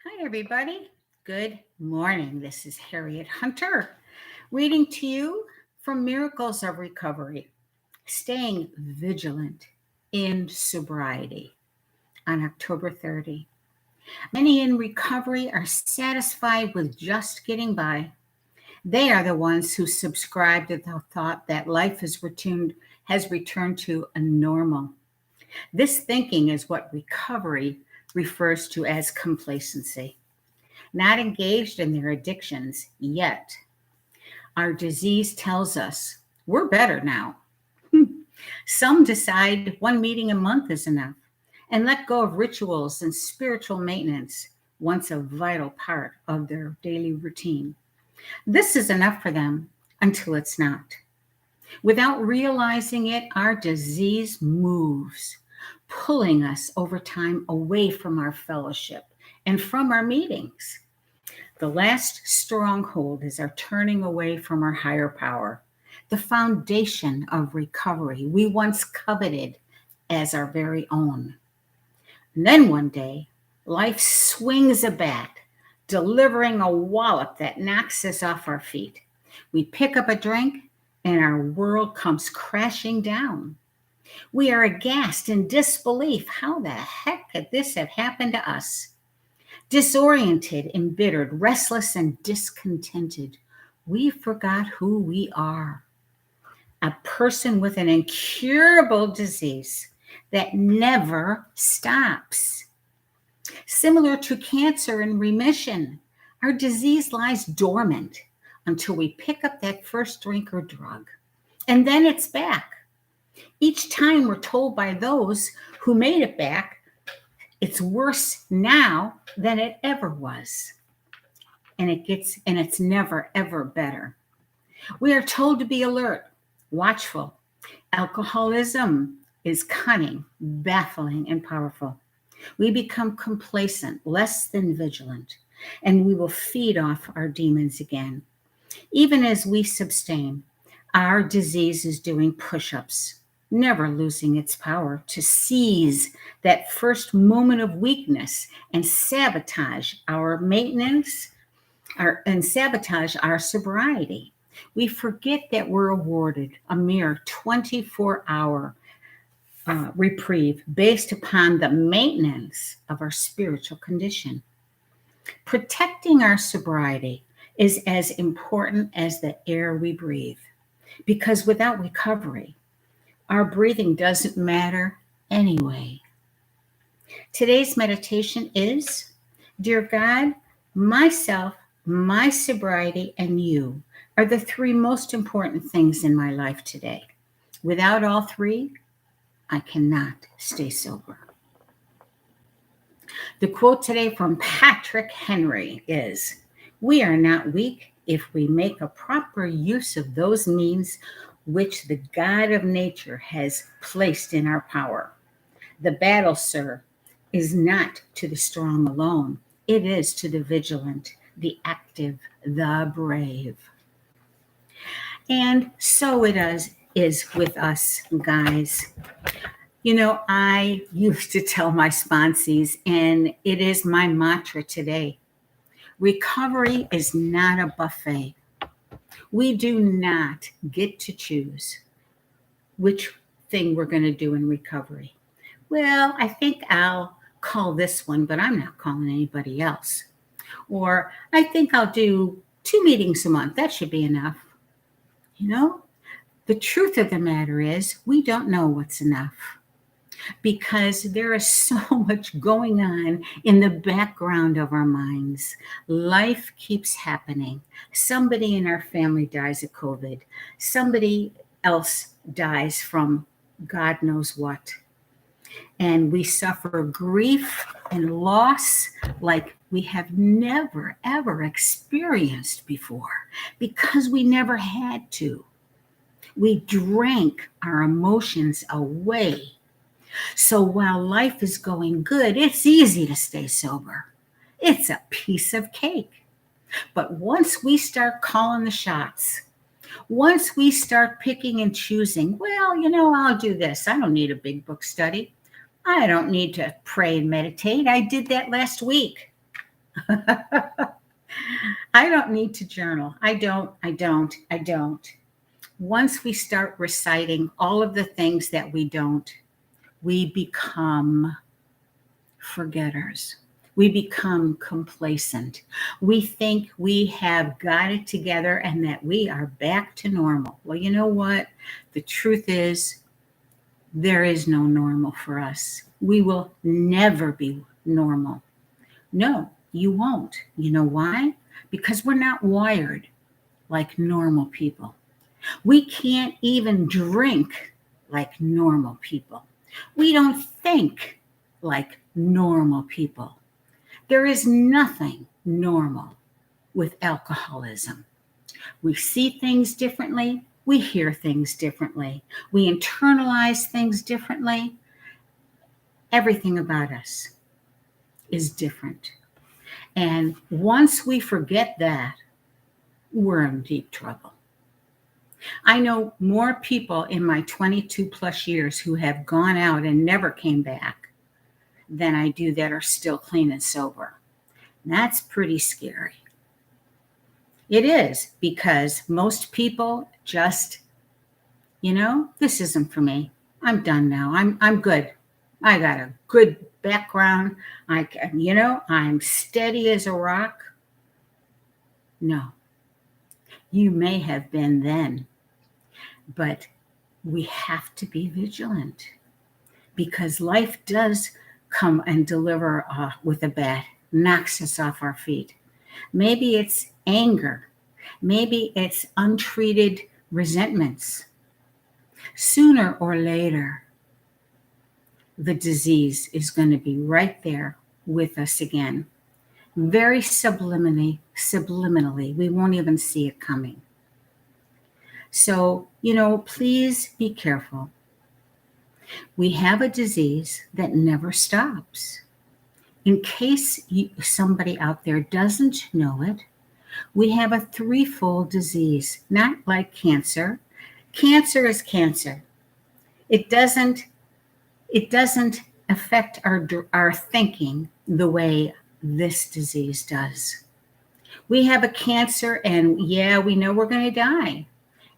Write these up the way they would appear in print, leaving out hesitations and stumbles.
Hi, everybody. Good morning. This is Harriet Hunter reading to you from Miracles of Recovery, Staying Vigilant in Sobriety on October 30. Many in recovery are satisfied with just getting by. They are the ones who subscribe to the thought that life has returned to a normal. This thinking is what recovery refers to as complacency. Not engaged in their addictions yet. Our disease tells us we're better now. Some decide one meeting a month is enough and let go of rituals and spiritual maintenance, once a vital part of their daily routine. This is enough for them until it's not. Without realizing it, our disease moves, pulling us over time away from our fellowship and from our meetings. The last stronghold is our turning away from our higher power, the foundation of recovery we once coveted as our very own. And then one day, life swings a bat, delivering a wallop that knocks us off our feet. We pick up a drink, and our world comes crashing down. We are aghast in disbelief. How the heck could this have happened to us? Disoriented, embittered, restless, and discontented, we forgot who we are. A person with an incurable disease that never stops. Similar to cancer in remission, our disease lies dormant until we pick up that first drink or drug. And then it's back. Each time we're told by those who made it back, it's worse now than it ever was. And it's never, ever better. We are told to be alert, watchful. Alcoholism is cunning, baffling, and powerful. We become complacent, less than vigilant, and we will feed off our demons again. Even as we sustain, our disease is doing push ups, never losing its power to seize that first moment of weakness and sabotage our maintenance and sabotage our sobriety. We forget that we're awarded a mere 24-hour reprieve based upon the maintenance of our spiritual condition. Protecting our sobriety is as important as the air we breathe, because without recovery, our breathing doesn't matter anyway. Today's meditation is, Dear God, myself, my sobriety, and you are the three most important things in my life today. Without all three, I cannot stay sober. The quote today from Patrick Henry is, We are not weak if we make a proper use of those means which the God of nature has placed in our power. The battle, sir, is not to the strong alone. It is to the vigilant, the active, the brave. And so is with us, guys. You know, I used to tell my sponsees, and it is my mantra today, recovery is not a buffet. We do not get to choose which thing we're going to do in recovery. Well, I think I'll call this one, but I'm not calling anybody else. Or I think I'll do 2 meetings a month. That should be enough. You know, the truth of the matter is we don't know what's enough, because there is so much going on in the background of our minds. Life keeps happening. Somebody in our family dies of COVID. Somebody else dies from God knows what. And we suffer grief and loss like we have never, ever experienced before, because we never had to. We drank our emotions away. So while life is going good, it's easy to stay sober. It's a piece of cake. But once we start calling the shots, once we start picking and choosing, well, I'll do this. I don't need a big book study. I don't need to pray and meditate. I did that last week. I don't need to journal. I don't. Once we start reciting all of the things that we don't, we become forgetters. We become complacent. We think we have got it together and that we are back to normal. Well, you know what? The truth is, there is no normal for us. We will never be normal. No, you won't. You know why? Because we're not wired like normal people. We can't even drink like normal people. We don't think like normal people. There is nothing normal with alcoholism. We see things differently. We hear things differently. We internalize things differently. Everything about us is different. And once we forget that, we're in deep trouble. I know more people in my 22 plus years who have gone out and never came back than I do that are still clean and sober. And that's pretty scary. It is, because most people just, this isn't for me. I'm done now. I'm good. I got a good background. I'm steady as a rock. No, you may have been then, but we have to be vigilant, because life does come and deliver with a bat, knocks us off our feet. Maybe it's anger. Maybe it's untreated resentments. Sooner or later, the disease is going to be right there with us again. Very subliminally, we won't even see it coming. So, please be careful. We have a disease that never stops. In case somebody out there doesn't know it, we have a threefold disease, not like cancer. Cancer is cancer. It doesn't affect our thinking the way this disease does. We have a cancer, and we know we're going to die.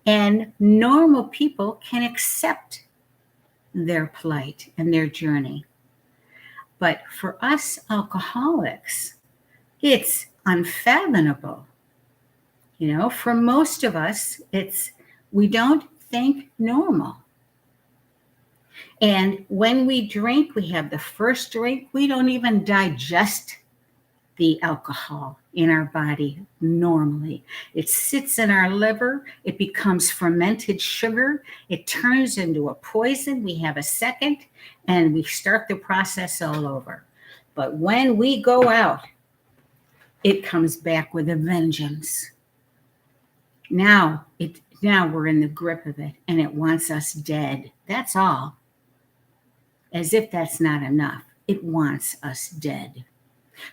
And normal people can accept their plight and their journey. But for us alcoholics, it's unfathomable. For most of us, we don't think normal. And when we drink, we have the first drink, we don't even digest the alcohol in our body normally. It sits in our liver, it becomes fermented sugar, it turns into a poison. We have a second, and we start the process all over. But when we go out, it comes back with a vengeance. Now we're in the grip of it, and it wants us dead. That's all. As if that's not enough. It wants us dead.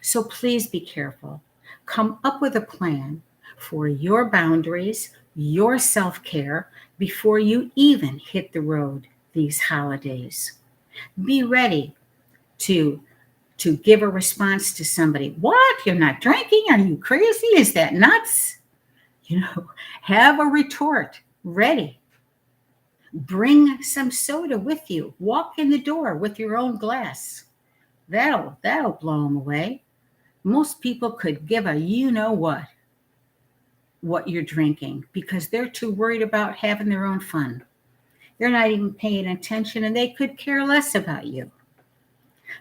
So please be careful. Come up with a plan for your boundaries, your self-care, before you even hit the road these holidays. Be ready to give a response to somebody. What? You're not drinking? Are you crazy? Is that nuts? Have a retort ready. Bring some soda with you. Walk in the door with your own glass. That'll blow them away. Most people could give a what you're drinking, because they're too worried about having their own fun. They're not even paying attention, and they could care less about you.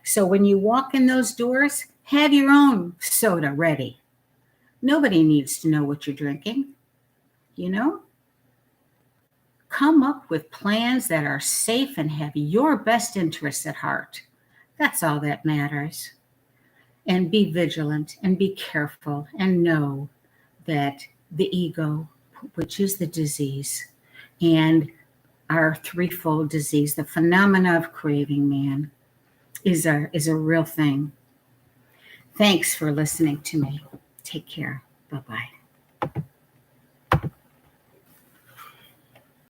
So when you walk in those doors, have your own soda ready. Nobody needs to know what you're drinking. Come up with plans that are safe and have your best interests at heart. That's all that matters. And be vigilant and be careful, and know that the ego, which is the disease, and our threefold disease, the phenomena of craving, man, is a real thing. Thanks for listening to me. Take care. Bye-bye.